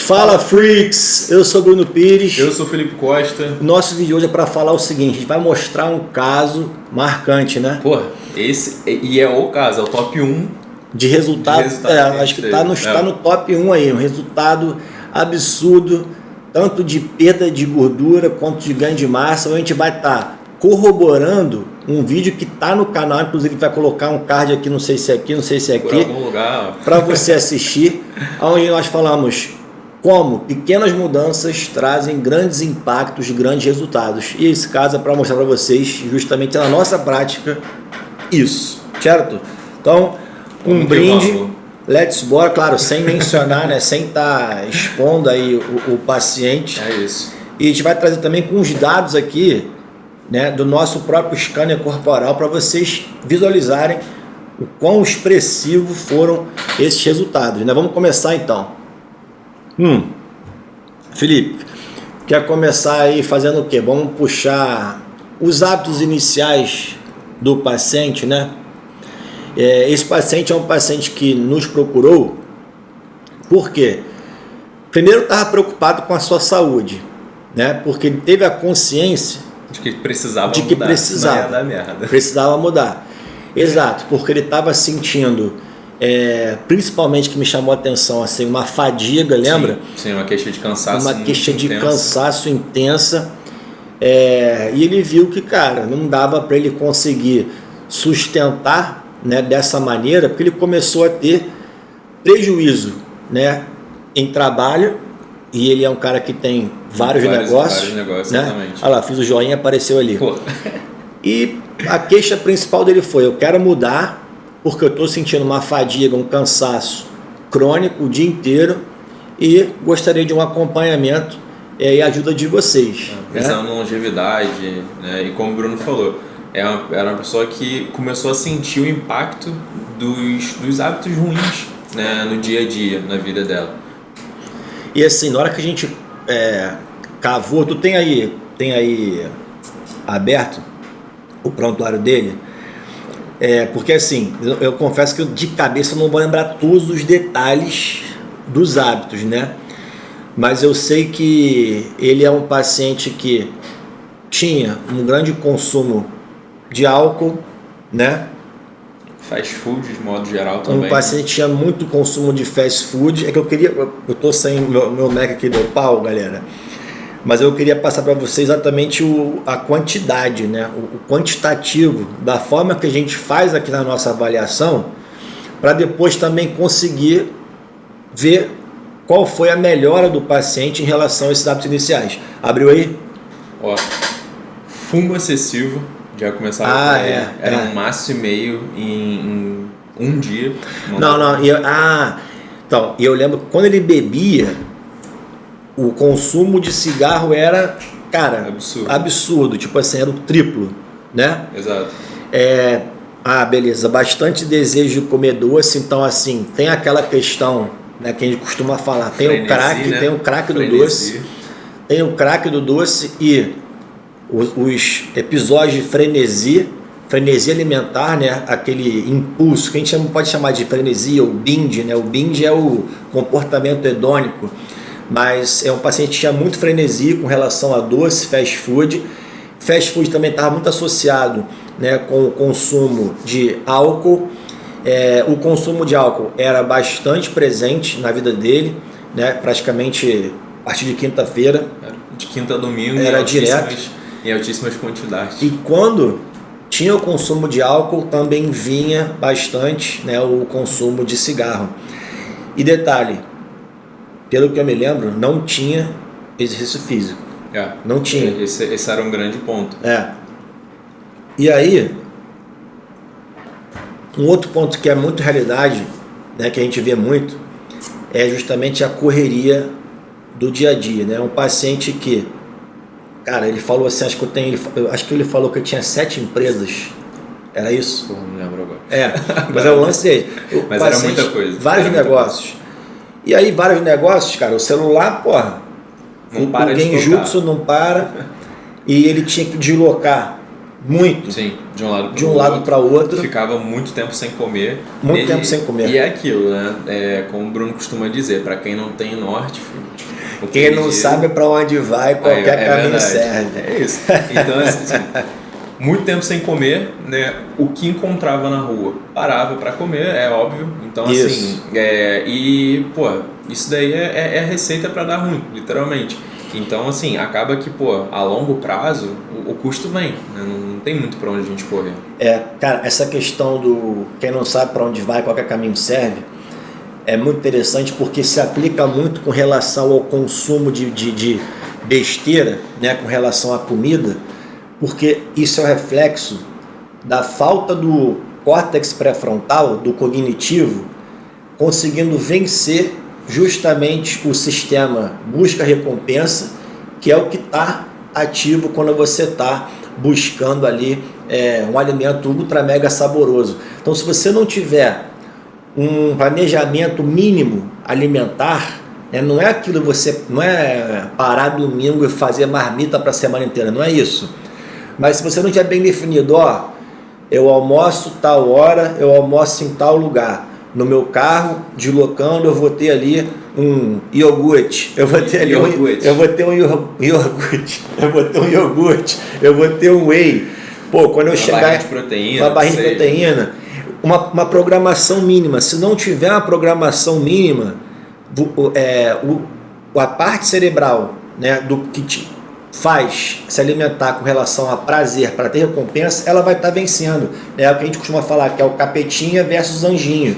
Fala Freaks, eu sou Bruno Pires. Eu sou Felipe Costa. Nosso vídeo hoje é para falar o seguinte, a gente vai mostrar um caso marcante, né? Pô, esse é o caso, é o top 1 de resultado. Acho que tá no top 1 aí, um resultado absurdo, tanto de perda de gordura quanto de ganho de massa. A gente vai estar corroborando um vídeo que tá no canal, inclusive vai colocar um card aqui, não sei se é aqui, por algum lugar, para você assistir, onde nós falamos como pequenas mudanças trazem grandes impactos, grandes resultados. E esse caso é para mostrar para vocês, justamente na nossa prática, isso, certo? Então, um brinde, let's bora, claro, sem mencionar, né, sem estar expondo aí o paciente. É isso. E a gente vai trazer também com os dados aqui, né, do nosso próprio scanner corporal para vocês visualizarem o quão expressivo foram esses resultados, né? Vamos começar então. Felipe, quer começar aí fazendo o quê? Vamos puxar os hábitos iniciais do paciente, né? Esse paciente é um paciente que nos procurou, por quê? Primeiro estava preocupado com a sua saúde, né? Porque ele teve a consciência de que precisava mudar. Precisava mudar. Exato, porque ele estava sentindo, principalmente que me chamou a atenção, assim, uma fadiga, lembra? Sim, uma queixa de cansaço. Uma queixa de cansaço intensa. E ele viu que, cara, não dava para ele conseguir sustentar, né, dessa maneira, porque ele começou a ter prejuízo, né, em trabalho. E ele é um cara que tem vários negócios, né? Exatamente. Olha lá, fiz o joinha, apareceu ali. Pô. E a queixa principal dele foi: eu quero mudar porque eu estou sentindo uma fadiga, um cansaço crônico o dia inteiro e gostaria de um acompanhamento e ajuda de vocês. Pensando em longevidade, né? E como o Bruno falou, era uma pessoa que começou a sentir o impacto dos hábitos ruins, né, no dia a dia, na vida dela. E assim, na hora que a gente cavou, tu tem aí aberto o prontuário dele? Porque assim, eu confesso que de cabeça eu não vou lembrar todos os detalhes dos hábitos, né? Mas eu sei que ele é um paciente que tinha um grande consumo de álcool, né? Fast food de modo geral também. Um paciente tinha muito consumo de fast food. Eu tô sem meu Mac aqui do pau, galera. Mas eu queria passar para vocês exatamente a quantidade, né? O quantitativo da forma que a gente faz aqui na nossa avaliação, para depois também conseguir ver qual foi a melhora do paciente em relação a esses hábitos iniciais. Abriu aí? Ó, fumo excessivo. Já começava era 1,5 em um dia. Então, eu lembro que quando ele bebia, o consumo de cigarro era, cara, absurdo. Tipo assim, era o triplo, né? Exato. Beleza, bastante desejo de comer doce. Então, assim, tem aquela questão, né, que a gente costuma falar, tem o crack, né? Tem o crack do doce. Tem o crack do doce e os episódios de frenesi alimentar, né? Aquele impulso que a gente pode chamar de frenesi ou binge, né? O binge é o comportamento hedônico, mas é um paciente que tinha muito frenesi com relação a doce, fast food. Fast food também estava muito associado, né, com o consumo de álcool. O consumo de álcool era bastante presente na vida dele, né? Praticamente a partir de quinta-feira. De quinta a domingo. Era direto. Em altíssimas quantidades. E quando tinha o consumo de álcool, também vinha bastante, né, o consumo de cigarro. E detalhe, pelo que eu me lembro, não tinha exercício físico. Não tinha. Esse era um grande ponto. E aí, um outro ponto que é muito realidade, né, que a gente vê muito, é justamente a correria do dia a dia, né? Um paciente que, cara, ele falou assim, acho que ele falou que tinha 7 empresas. Era isso? Não lembro agora. Mas é o lance dele. Mas era muita coisa. Vários negócios. E aí, vários negócios, cara, o celular, porra, não para de tocar. Genjutsu não para. E ele tinha que deslocar muito. Sim, de um lado para o outro. Ficava muito tempo sem comer. Muito tempo sem comer. E é aquilo, né? Como o Bruno costuma dizer, para quem não tem norte, filho, quem não sabe para onde vai, qualquer caminho serve. É isso. Então, assim, muito tempo sem comer, né? O que encontrava na rua parava para comer, é óbvio. Então, isso. Assim, isso daí é receita para dar ruim, literalmente. Então, assim, acaba que, a longo prazo, o custo vem, né? Não tem muito para onde a gente correr. Cara, essa questão do quem não sabe para onde vai, qualquer caminho serve, é muito interessante porque se aplica muito com relação ao consumo de besteira, né? Com relação à comida, porque isso é o reflexo da falta do córtex pré-frontal, do cognitivo, conseguindo vencer justamente o sistema busca-recompensa, que é o que está ativo quando você está buscando ali um alimento ultra mega saboroso. Então, se você não tiver um planejamento mínimo alimentar, não é aquilo não é parar domingo e fazer marmita para a semana inteira, não é isso. Mas se você não tiver bem definido, eu almoço tal hora, eu almoço em tal lugar. No meu carro, deslocando, eu vou ter ali um iogurte, eu vou ter um iogurte, eu vou ter um whey. Quando eu chegar, uma barrinha de proteína, uma programação mínima. Se não tiver uma programação mínima, a parte cerebral, né, do que te faz se alimentar com relação a prazer para ter recompensa, ela vai estar vencendo. É o que a gente costuma falar, que é o capetinha versus anjinho.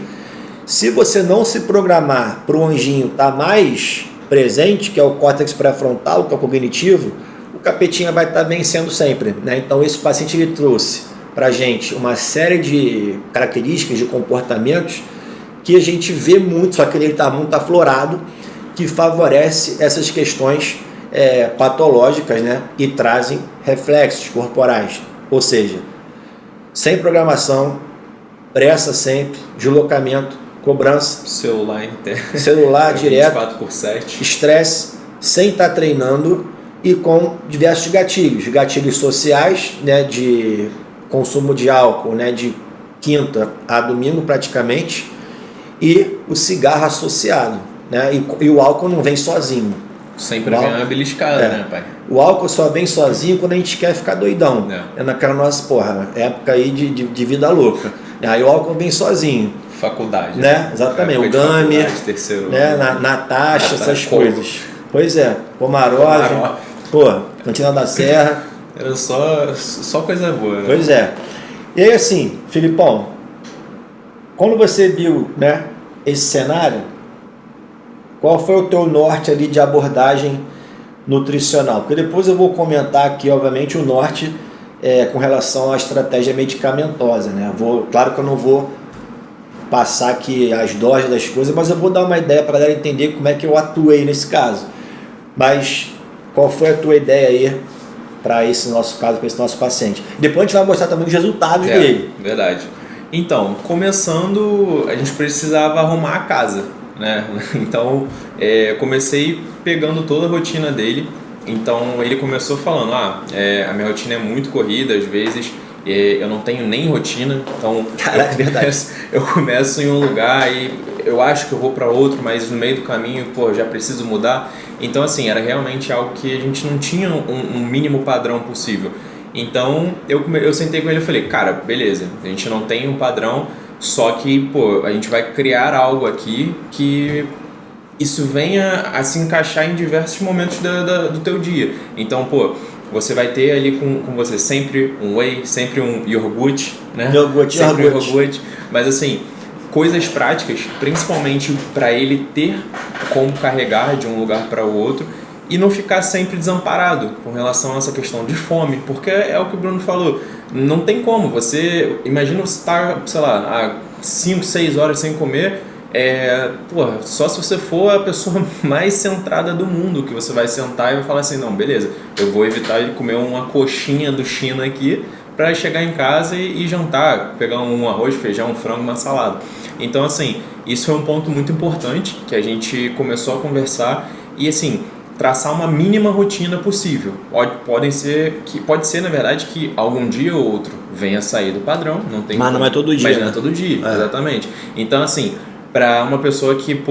Se você não se programar para o anjinho estar mais presente, que é o córtex pré-frontal, que é o cognitivo, o capetinha vai estar vencendo sempre, né? Então esse paciente ele trouxe para a gente uma série de características, de comportamentos que a gente vê muito, só que ele está muito aflorado, que favorece essas questões patológicas, né? E trazem reflexos corporais, ou seja, sem programação, pressa sempre, deslocamento, cobrança, celular direto, 24/7, estresse, sem estar treinando e com diversos gatilhos sociais, né, de consumo de álcool, né, de quinta a domingo praticamente, e o cigarro associado, né, e o álcool não vem sozinho. Sempre vem uma beliscada, né, pai? O álcool só vem sozinho quando a gente quer ficar doidão. É naquela nossa, época aí de vida louca. Aí o álcool vem sozinho. Faculdade. Né? Exatamente. O Gami, né? Natasha, essas coisas. Pois é. Pomarov. Cantina da Serra. Era só coisa boa, né? Pois é. E aí assim, Filipão, quando você viu, né, esse cenário, qual foi o teu norte ali de abordagem nutricional? Porque depois eu vou comentar aqui, obviamente, o norte com relação à estratégia medicamentosa, né? Claro que eu não vou passar aqui as doses das coisas, mas eu vou dar uma ideia para ela entender como é que eu atuei nesse caso. Mas qual foi a tua ideia aí para esse nosso caso, para esse nosso paciente? Depois a gente vai mostrar também os resultados dele. Verdade. Então, começando, a gente precisava arrumar a casa, né? Então, comecei pegando toda a rotina dele. Então, ele começou falando, a minha rotina é muito corrida, às vezes eu não tenho nem rotina, então eu começo em um lugar e eu acho que eu vou para outro, mas no meio do caminho, já preciso mudar. Então, assim, era realmente algo que a gente não tinha um mínimo padrão possível. Então, eu sentei com ele e falei, cara, beleza, a gente não tem um padrão, só que, a gente vai criar algo aqui que isso venha a se encaixar em diversos momentos do teu dia. Então, você vai ter ali com você sempre um whey, sempre um iogurte, né? Sempre iogurte. Mas assim, coisas práticas, principalmente para ele ter como carregar de um lugar para o outro e não ficar sempre desamparado com relação a essa questão de fome, porque é o que o Bruno falou, não tem como, imagina você estar, sei lá, há 5, 6 horas sem comer, só se você for a pessoa mais centrada do mundo, que você vai sentar e vai falar assim, não, beleza, eu vou evitar de comer uma coxinha do China aqui para chegar em casa e jantar, pegar um arroz, feijão, um frango, uma salada. Então, assim, isso foi um ponto muito importante que a gente começou a conversar e, assim, traçar uma mínima rotina possível. Pode ser, na verdade, que algum dia ou outro venha a sair do padrão. Mas não é todo dia. Mas não é todo dia, exatamente. Então, assim, para uma pessoa que,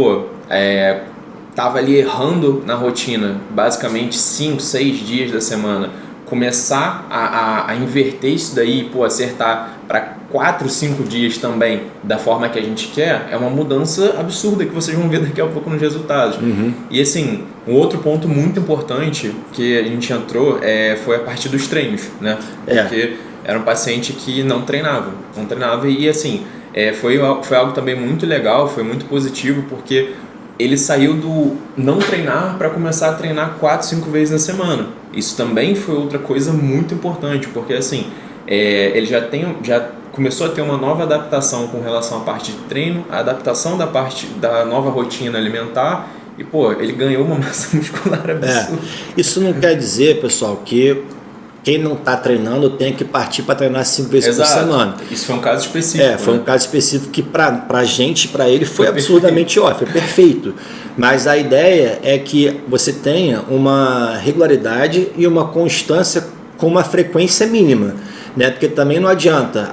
tava ali errando na rotina, basicamente 5, 6 dias da semana, começar a inverter isso daí, acertar para 4, 5 dias também da forma que a gente quer, é uma mudança absurda que vocês vão ver daqui a pouco nos resultados. E assim, um outro ponto muito importante que a gente entrou foi a parte dos treinos, né? Porque era um paciente que não treinava e assim, foi algo também muito legal, foi muito positivo, porque ele saiu do não treinar para começar a treinar 4, 5 vezes na semana. Isso também foi outra coisa muito importante, porque assim, ele já começou a ter uma nova adaptação com relação à parte de treino, a adaptação da parte da nova rotina alimentar e, ele ganhou uma massa muscular absurda. Isso não quer dizer, pessoal, que quem não está treinando tem que partir para treinar 5 vezes por semana. Isso foi um caso específico. Foi um caso específico que para a gente, para ele, foi absurdamente ótimo, foi perfeito. Mas a ideia é que você tenha uma regularidade e uma constância com uma frequência mínima, né? Porque também não adianta,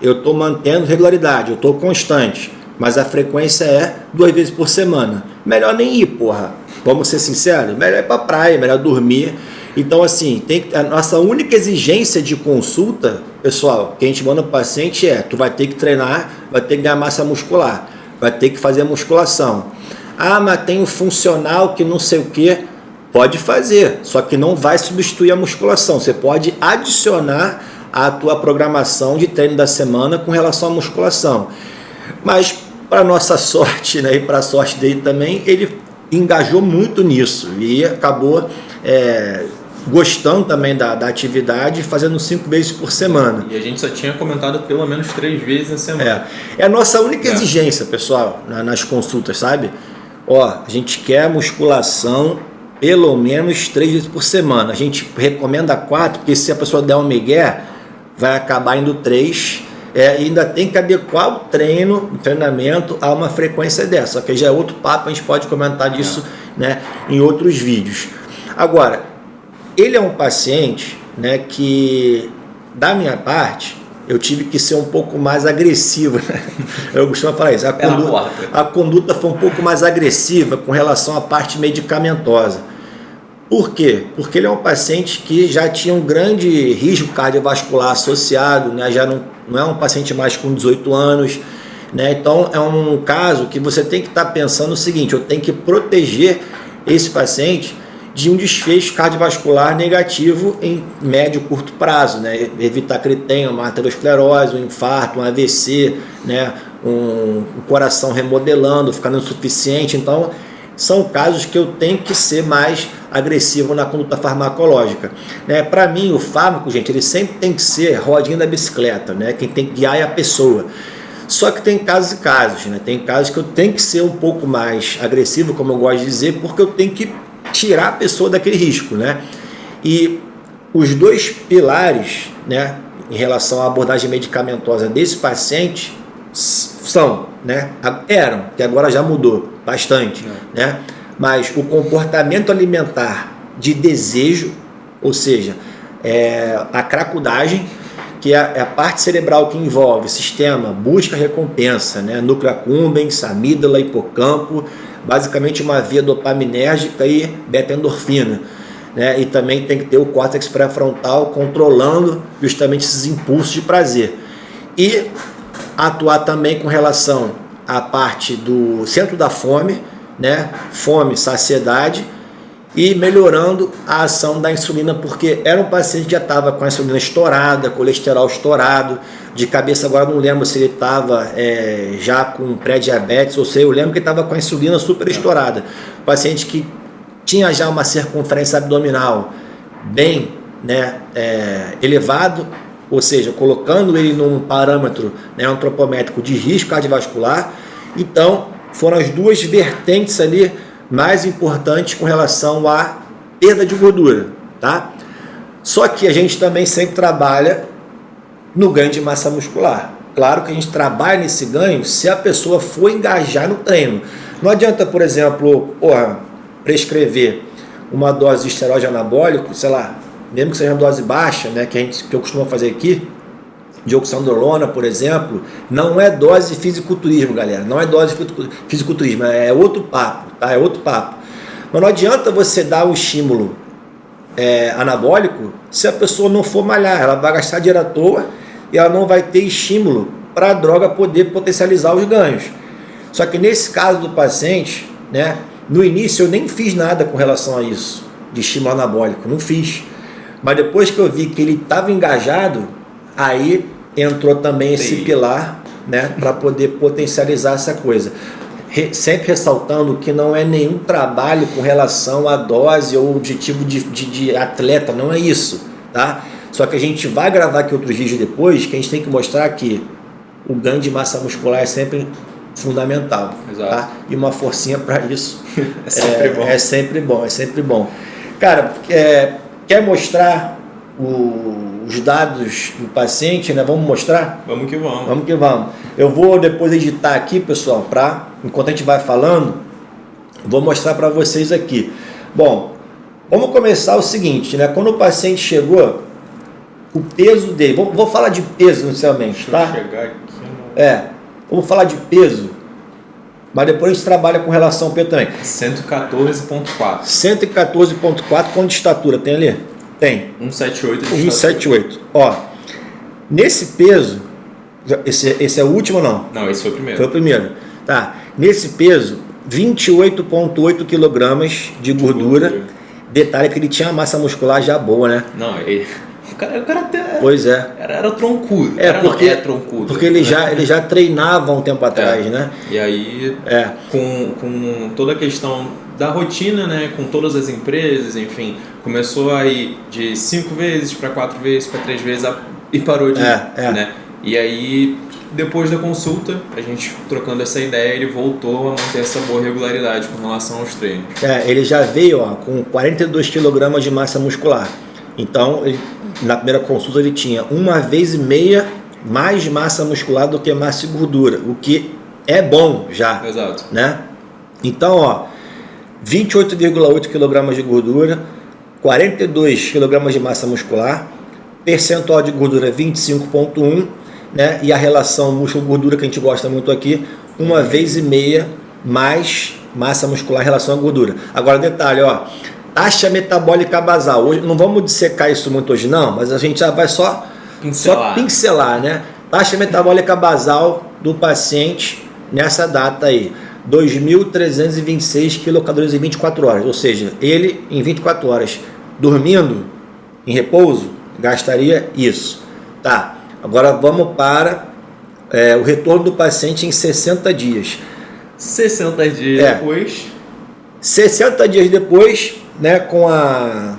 eu estou mantendo regularidade, eu estou constante, mas a frequência é 2 vezes por semana. Melhor nem ir, Vamos ser sinceros, melhor ir para a praia, melhor dormir. Então, assim, a nossa única exigência de consulta, pessoal, que a gente manda para o paciente tu vai ter que treinar, vai ter que ganhar massa muscular, vai ter que fazer musculação. Mas tem um funcional que não sei o quê. Pode fazer, só que não vai substituir a musculação. Você pode adicionar a tua programação de treino da semana com relação à musculação. Mas, para nossa sorte, né, e para a sorte dele também, ele engajou muito nisso e acabou gostando também da atividade, fazendo 5 vezes por semana. E a gente só tinha comentado pelo menos 3 vezes na semana. É a nossa única exigência, pessoal, nas consultas, sabe? A gente quer musculação pelo menos 3 vezes por semana. A gente recomenda 4, porque se a pessoa der um migué, vai acabar indo 3. E ainda tem que adequar o treinamento a uma frequência dessa. Só que já é outro papo, a gente pode comentar disso, né, em outros vídeos. Agora, ele é um paciente, né, que, da minha parte, eu tive que ser um pouco mais agressivo. Eu costumo falar isso. A conduta foi um pouco mais agressiva com relação à parte medicamentosa. Por quê? Porque ele é um paciente que já tinha um grande risco cardiovascular associado, né? Já não é um paciente mais com 18 anos. Né? Então, é um caso que você tem que estar pensando o seguinte: eu tenho que proteger esse paciente de um desfecho cardiovascular negativo em médio e curto prazo, né? Evitar que ele tenha uma aterosclerose, um infarto, um AVC, né? um coração remodelando, ficando insuficiente. Então, são casos que eu tenho que ser mais agressivo na conduta farmacológica. Né? Para mim, o fármaco, gente, ele sempre tem que ser rodinha da bicicleta, né? Quem tem que guiar é a pessoa. Só que tem casos e casos, né? Tem casos que eu tenho que ser um pouco mais agressivo, como eu gosto de dizer, porque eu tenho que tirar a pessoa daquele risco, né? E os 2 pilares, né, em relação à abordagem medicamentosa desse paciente são, né, eram, que agora já mudou bastante, né? Mas o comportamento alimentar de desejo, ou seja, a cracudagem, que é a parte cerebral que envolve sistema busca-recompensa, né? Núcleo accumbens, amígdala, hipocampo, basicamente uma via dopaminérgica e beta-endorfina, né? E também tem que ter o córtex pré-frontal controlando justamente esses impulsos de prazer. E atuar também com relação à parte do centro da fome, né? Fome, saciedade, e melhorando a ação da insulina, porque era um paciente que já estava com a insulina estourada, colesterol estourado, de cabeça agora não lembro se ele estava já com pré-diabetes, ou seja, eu lembro que ele estava com a insulina super estourada. Paciente que tinha já uma circunferência abdominal bem, né, elevado, ou seja, colocando ele num parâmetro, né, antropométrico de risco cardiovascular. Então, foram as 2 vertentes ali mais importantes com relação à perda de gordura, tá? Só que a gente também sempre trabalha no ganho de massa muscular. Claro que a gente trabalha nesse ganho se a pessoa for engajar no treino. Não adianta, por exemplo, prescrever uma dose de esteroide anabólico, sei lá, mesmo que seja uma dose baixa, né, que eu costumo fazer aqui, de oxandrolona, por exemplo, não é dose de fisiculturismo, galera. Não é dose de fisiculturismo, é outro papo, tá? É outro papo. Mas não adianta você dar um estímulo anabólico se a pessoa não for malhar. Ela vai gastar dinheiro à toa e ela não vai ter estímulo para a droga poder potencializar os ganhos. Só que nesse caso do paciente, né, no início eu nem fiz nada com relação a isso, de estímulo anabólico, não fiz. Mas depois que eu vi que ele estava engajado, aí entrou também esse pilar, né, para poder potencializar essa coisa. Sempre ressaltando que não é nenhum trabalho com relação à dose ou objetivo de atleta, não é isso, tá? Só que a gente vai gravar aqui outros vídeos depois, que a gente tem que mostrar que o ganho de massa muscular é sempre fundamental, tá? E uma forcinha para isso é sempre bom, é sempre bom. Cara, quer mostrar os dados do paciente, né? Vamos mostrar? Vamos que vamos. Vamos que vamos. Eu vou depois editar aqui, pessoal, enquanto a gente vai falando, vou mostrar para vocês aqui. Bom, vamos começar o seguinte, né? Quando o paciente chegou, o peso dele, vou falar de peso inicialmente, tá? Deixa eu chegar aqui. Vamos falar de peso, mas depois a gente trabalha com relação ao peso também. 114.4. 114.4, quanto de estatura tem ali? Tem. 178 de 178. Ó, nesse peso, esse é o último ou não? Não, esse foi o primeiro. Foi o primeiro. Tá. Nesse peso, 28,8 kg de gordura. Detalhe que ele tinha uma massa muscular já boa, né? Não, o cara até... Pois é. Era troncudo. Troncudo. Porque ele já treinava um tempo atrás, né? E aí, com toda a questão da rotina, né? Com todas as empresas, enfim, começou a ir de 5 vezes para 4 vezes, para 3 vezes e parou de ir, né? E aí, depois da consulta, a gente trocando essa ideia, ele voltou a manter essa boa regularidade com relação aos treinos. Ele já veio com 42 kg de massa muscular. Então, na primeira consulta ele tinha 1,5 vezes mais massa muscular do que massa e gordura, o que é bom já. Exato. Né? Então, 28,8 kg de gordura, 42 kg de massa muscular, percentual de gordura 25,1, né? E a relação músculo-gordura que a gente gosta muito aqui, 1,5 vezes mais massa muscular em relação à gordura. Agora, detalhe, taxa metabólica basal. Hoje, não vamos dissecar isso muito hoje não, mas a gente já vai só pincelar, né? Taxa metabólica basal do paciente nessa data aí, 2.326 quilocalorias em 24 horas. Ou seja, ele em 24 horas dormindo, em repouso, gastaria isso. Tá, agora vamos para o retorno do paciente em 60 dias. 60 dias depois... 60 dias depois, né, com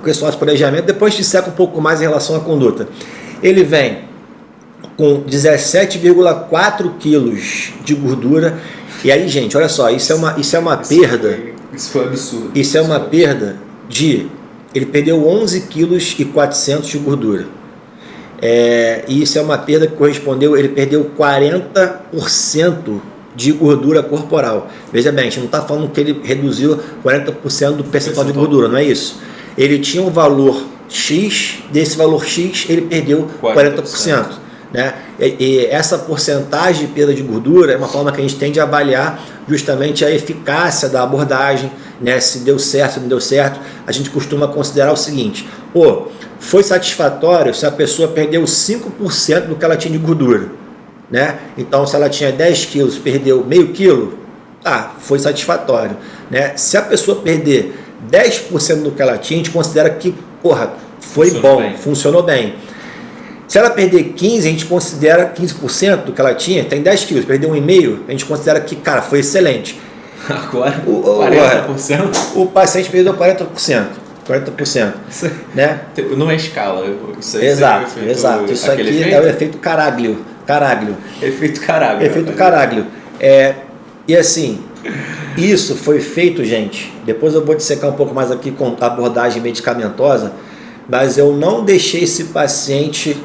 esse nosso planejamento, depois te seca um pouco mais em relação à conduta. Ele vem com 17,4 quilos de gordura. E aí, gente, olha só, isso é uma perda. Isso foi absurdo. Isso é uma perda ele perdeu 11,4 kg de gordura. E isso é uma perda que correspondeu, ele perdeu 40% de gordura corporal. Veja bem, a gente não está falando que ele reduziu 40% do percentual de gordura, não é isso. Ele tinha um valor X, desse valor X ele perdeu 40%. Né? E essa porcentagem de perda de gordura é uma forma que a gente tem de avaliar justamente a eficácia da abordagem, né? Se deu certo, se não deu certo. A gente costuma considerar o seguinte: foi satisfatório se a pessoa perdeu 5% do que ela tinha de gordura, né? Então, se ela tinha 10 quilos, perdeu meio quilo, foi satisfatório, né? Se a pessoa perder 10% do que ela tinha, a gente considera que, funcionou bem. Se ela perder 15%, a gente considera 15% do que ela tinha, tem 10 quilos, perdeu 1,5%, a gente considera que, foi excelente. Agora, 40%? O paciente perdeu 40%. 40%. Né? Não é escala. Exato. Isso aqui efeito? É o efeito Caraglio. Efeito Caraglio. Efeito Caraglio. E assim, isso foi feito, gente. Depois eu vou dissecar um pouco mais aqui com a abordagem medicamentosa, mas eu não deixei esse paciente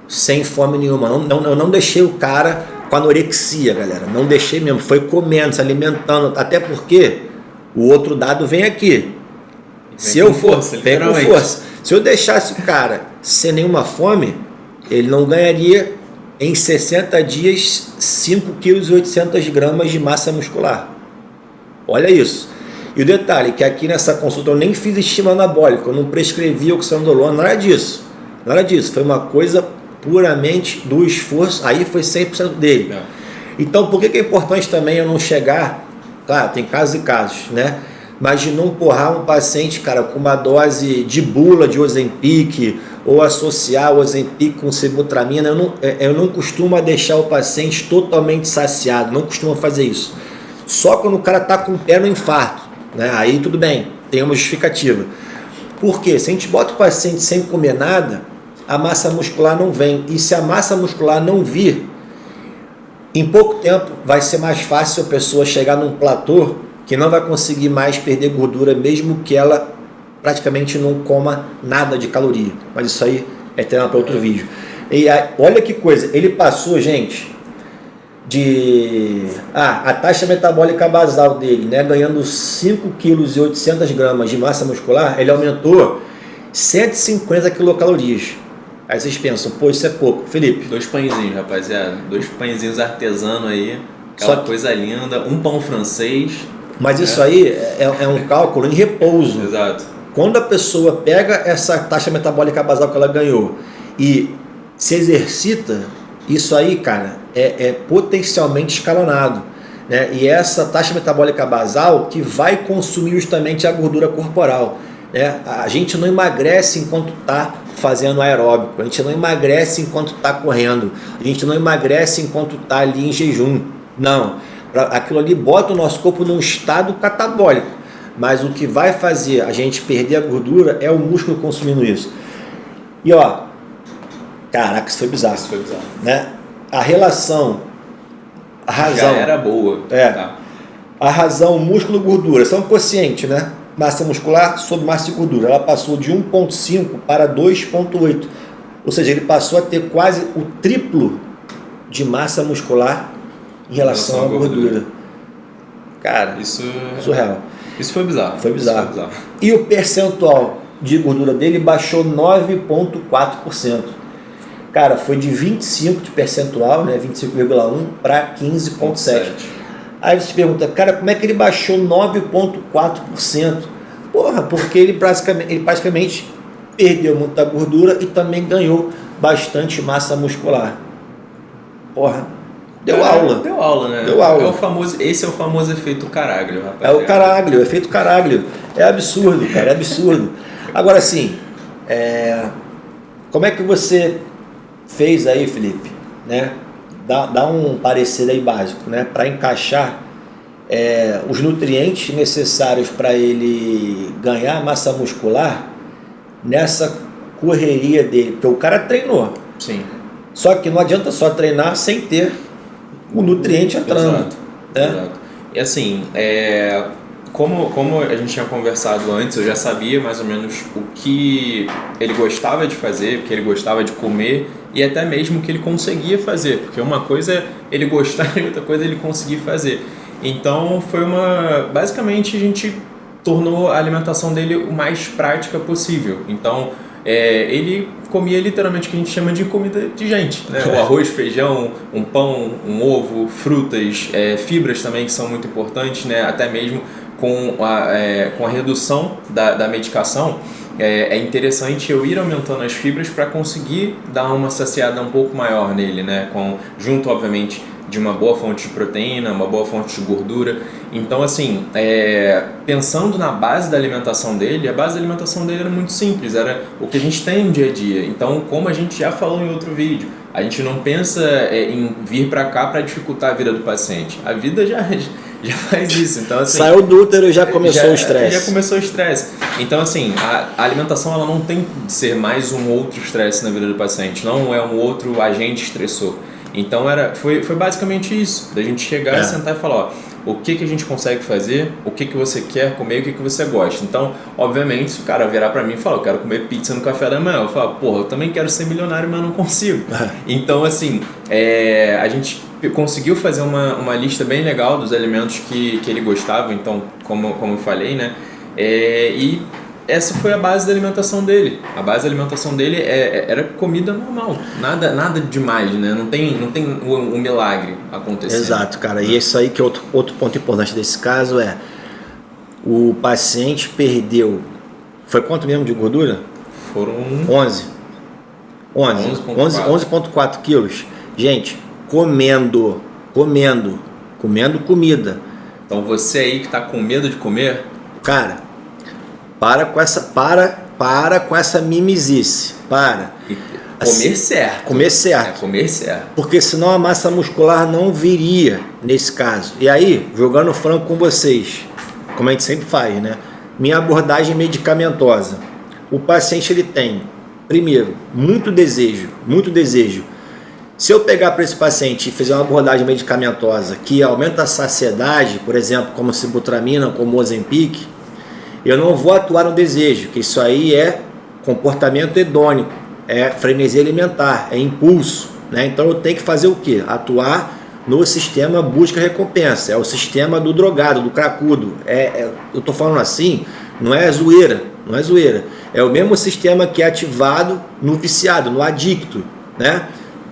sem fome nenhuma. Eu não deixei o cara com anorexia, galera. Não deixei mesmo. Foi comendo, se alimentando. Até porque o outro dado vem aqui. Se eu for, vem com força. Se eu deixasse o cara sem nenhuma fome, ele não ganharia em 60 dias 5,8 kg de massa muscular. Olha isso. E o detalhe, que aqui nessa consulta eu nem fiz estímulo anabólico, eu não prescrevi oxandrolona, nada disso. Nada disso. Foi uma coisa puramente do esforço, aí foi 100% dele. Então, por que é importante também eu não chegar, claro, tem casos e casos, né? Mas de não empurrar um paciente, cara, com uma dose de bula de Ozempic ou associar o Ozempic com sibutramina, eu não costumo deixar o paciente totalmente saciado, não costumo fazer isso. Só quando o cara está com o pé no infarto, né? Aí tudo bem, tem uma justificativa. Por quê? Se a gente bota o paciente sem comer nada, a massa muscular não vem. E se a massa muscular não vir, em pouco tempo vai ser mais fácil a pessoa chegar num platô que não vai conseguir mais perder gordura, mesmo que ela praticamente não coma nada de caloria. Mas isso aí é tema para outro vídeo. E olha que coisa, ele passou, gente, a taxa metabólica basal dele, né, ganhando 5,8 kg de massa muscular, ele aumentou 150 quilocalorias. Aí vocês pensam, pô, isso é pouco. Felipe. 2 pãezinhos, rapaziada. 2 pãezinhos artesanos aí. Aquela coisa linda. Um pão francês. Mas isso aí é um cálculo em repouso. Exato. Quando a pessoa pega essa taxa metabólica basal que ela ganhou e se exercita, isso aí, cara, é potencialmente escalonado, né? E essa taxa metabólica basal que vai consumir justamente a gordura corporal, né? A gente não emagrece enquanto está fazendo aeróbico, a gente não emagrece enquanto está correndo, a gente não emagrece enquanto está ali em jejum, não. Aquilo ali bota o nosso corpo num estado catabólico, mas o que vai fazer a gente perder a gordura é o músculo consumindo isso. E ó, caraca, isso foi bizarro. Isso foi bizarro. Né? A razão... Já era boa. Tá? A razão músculo-gordura, são quociente, né? Massa muscular sobre massa de gordura. Ela passou de 1,5 para 2,8. Ou seja, ele passou a ter quase o triplo de massa muscular em relação à gordura. Cara, isso surreal. Isso foi bizarro. Foi bizarro. E o percentual de gordura dele baixou 9,4%. Cara, foi de 25 de percentual, né, 25,1 para 15,7. Aí você pergunta, cara, como é que ele baixou 9,4%? Porra, porque ele praticamente perdeu muita gordura e também ganhou bastante massa muscular. Porra, deu aula. Deu aula, né? Deu aula. Esse é o famoso efeito caraglio, rapaz. É o caraglio, o efeito caraglio. É absurdo, cara, é absurdo. Agora sim, como é que você fez aí, Felipe, né? Dá um parecer aí básico, né? Para encaixar os nutrientes necessários para ele ganhar massa muscular nessa correria dele, porque o cara treinou. Sim. Só que não adianta só treinar sem ter o nutriente entrando. Exato. Né? Exato. E assim, como a gente tinha conversado antes, eu já sabia mais ou menos o que ele gostava de fazer, o que ele gostava de comer e até mesmo o que ele conseguia fazer, porque uma coisa é ele gostar e outra coisa é ele conseguir fazer. Então basicamente a gente tornou a alimentação dele o mais prática possível. Então ele comia literalmente o que a gente chama de comida de gente, né? O arroz, feijão, um pão, um ovo, frutas, fibras também que são muito importantes, né? Até mesmo com a redução da medicação, é interessante eu ir aumentando as fibras para conseguir dar uma saciada um pouco maior nele, né? Junto, obviamente, de uma boa fonte de proteína, uma boa fonte de gordura. Então, assim, pensando na base da alimentação dele, a base da alimentação dele era muito simples, era o que a gente tem no dia a dia. Então, como a gente já falou em outro vídeo, a gente não pensa em vir para cá para dificultar a vida do paciente. A vida já faz isso. Então, assim, saiu do útero e já começou o estresse. Já começou o estresse. Então, assim, a alimentação ela não tem de ser mais um outro estresse na vida do paciente, não é um outro agente estressor. Então foi basicamente isso, da gente chegar, sentar e falar, ó, o que a gente consegue fazer, o que você quer comer, o que você gosta. Então, obviamente, se o cara virar pra mim e falar, eu quero comer pizza no café da manhã, eu falo, porra, eu também quero ser milionário, mas não consigo. Então, assim, a gente conseguiu fazer uma lista bem legal dos alimentos que ele gostava, então, como eu falei, né? E essa foi a base da alimentação dele. A base da alimentação dele era comida normal, nada demais, né? Não tem um milagre acontecendo. Exato, cara. E isso aí que é outro ponto importante desse caso é o paciente perdeu, foi quanto mesmo de gordura? Foram 11,4 quilos. Gente, comendo comida. Então você aí que tá com medo de comer, cara, para com essa mimizice. Para. Comer certo. Comer certo. Comer certo. Porque senão a massa muscular não viria nesse caso. E aí, jogando franco com vocês, como a gente sempre faz, né? Minha abordagem medicamentosa. O paciente ele tem, primeiro, muito desejo. Se eu pegar para esse paciente e fizer uma abordagem medicamentosa que aumenta a saciedade, por exemplo, como sibutramina, como Ozempic, eu não vou atuar no desejo, que isso aí é comportamento hedônico, é frenesia alimentar, é impulso, né? Então eu tenho que fazer o quê? Atuar no sistema busca-recompensa, é o sistema do drogado, do cracudo. Eu estou falando assim, não é zoeira, é o mesmo sistema que é ativado no viciado, no adicto, né?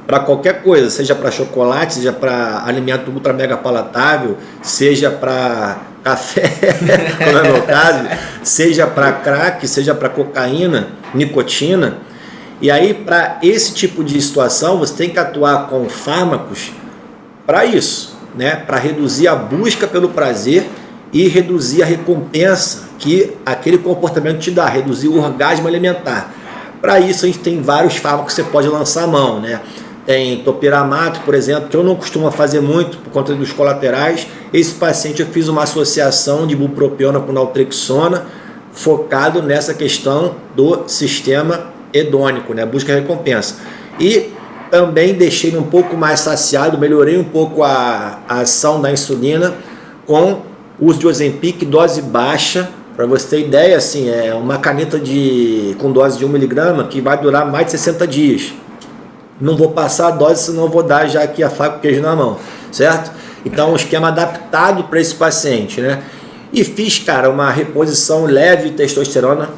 Para qualquer coisa, seja para chocolate, seja para alimento ultra mega palatável, seja para café, como é o meu caso, seja para crack, seja para cocaína, nicotina. E aí, para esse tipo de situação, você tem que atuar com fármacos para isso, né? Para reduzir a busca pelo prazer e reduzir a recompensa que aquele comportamento te dá, reduzir o orgasmo alimentar. Para isso, a gente tem vários fármacos que você pode lançar a mão, né? Tem topiramato, por exemplo, que eu não costumo fazer muito por conta dos colaterais. Esse paciente eu fiz uma associação de bupropiona com naltrexona, focado nessa questão do sistema hedônico, né? Busca recompensa. E também deixei ele um pouco mais saciado, melhorei um pouco a ação da insulina com uso de Ozempic, dose baixa. Para você ter ideia, assim, é uma caneta com dose de 1 mg que vai durar mais de 60 dias. Não vou passar a dose, senão vou dar já aqui a faca e o queijo na mão, certo? Então, um esquema adaptado para esse paciente, né? E fiz, cara, uma reposição leve de testosterona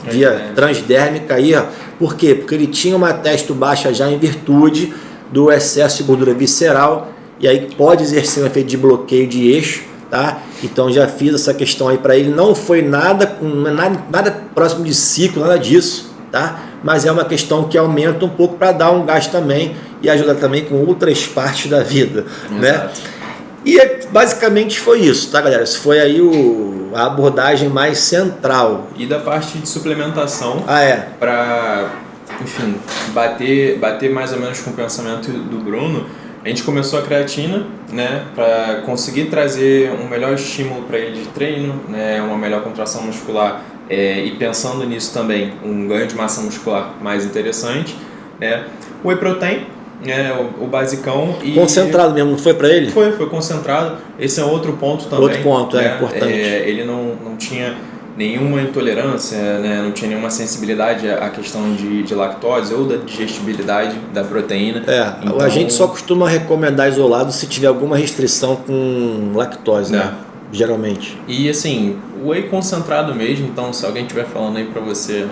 via transdérmica aí, ó. Por quê? Porque ele tinha uma testo baixa já em virtude do excesso de gordura visceral e aí pode exercer um efeito de bloqueio de eixo, tá? Então já fiz essa questão aí para ele, não foi nada próximo de ciclo, nada disso, tá? Mas é uma questão que aumenta um pouco para dar um gás também e ajudar também com outras partes da vida, né? E basicamente foi isso, tá, galera? Isso foi aí a abordagem mais central. E da parte de suplementação, para, enfim, bater mais ou menos com o pensamento do Bruno, a gente começou a creatina, né, para conseguir trazer um melhor estímulo para ele de treino, né, uma melhor contração muscular e pensando nisso também, um ganho de massa muscular mais interessante, né? O whey protein, o basicão. E concentrado mesmo, não foi para ele? Foi concentrado. Esse é outro ponto também. Outro ponto, né? Importante. Ele não tinha nenhuma intolerância, né? Não tinha nenhuma sensibilidade à questão de lactose ou da digestibilidade da proteína. Então, a gente só costuma recomendar isolado se tiver alguma restrição com lactose, né? Geralmente. E assim, o whey concentrado mesmo, então se alguém estiver falando aí pra você,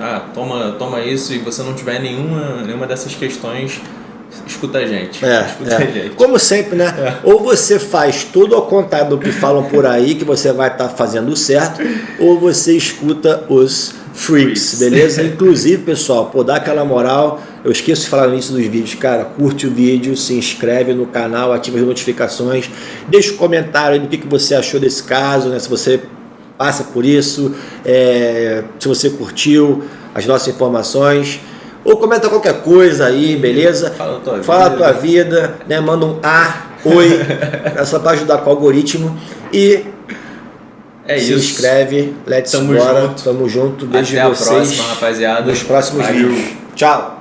toma isso e você não tiver nenhuma dessas questões, escuta a gente. Escuta a gente. Como sempre, né? Ou você faz tudo ao contrário do que falam por aí, que você vai estar fazendo certo, ou você escuta os freaks, beleza? Inclusive, pessoal, dá aquela moral. Eu esqueço de falar no início dos vídeos, cara, curte o vídeo, se inscreve no canal, ativa as notificações, deixa um comentário aí do que você achou desse caso, né? Se você passa por isso, se você curtiu as nossas informações, ou comenta qualquer coisa aí, beleza? Fala a tua vida, né? Manda um oi, é só para ajudar com o algoritmo e se inscreve, tamo junto, beijo até vocês a próxima, rapaziada. Nos próximos vídeos. Tchau!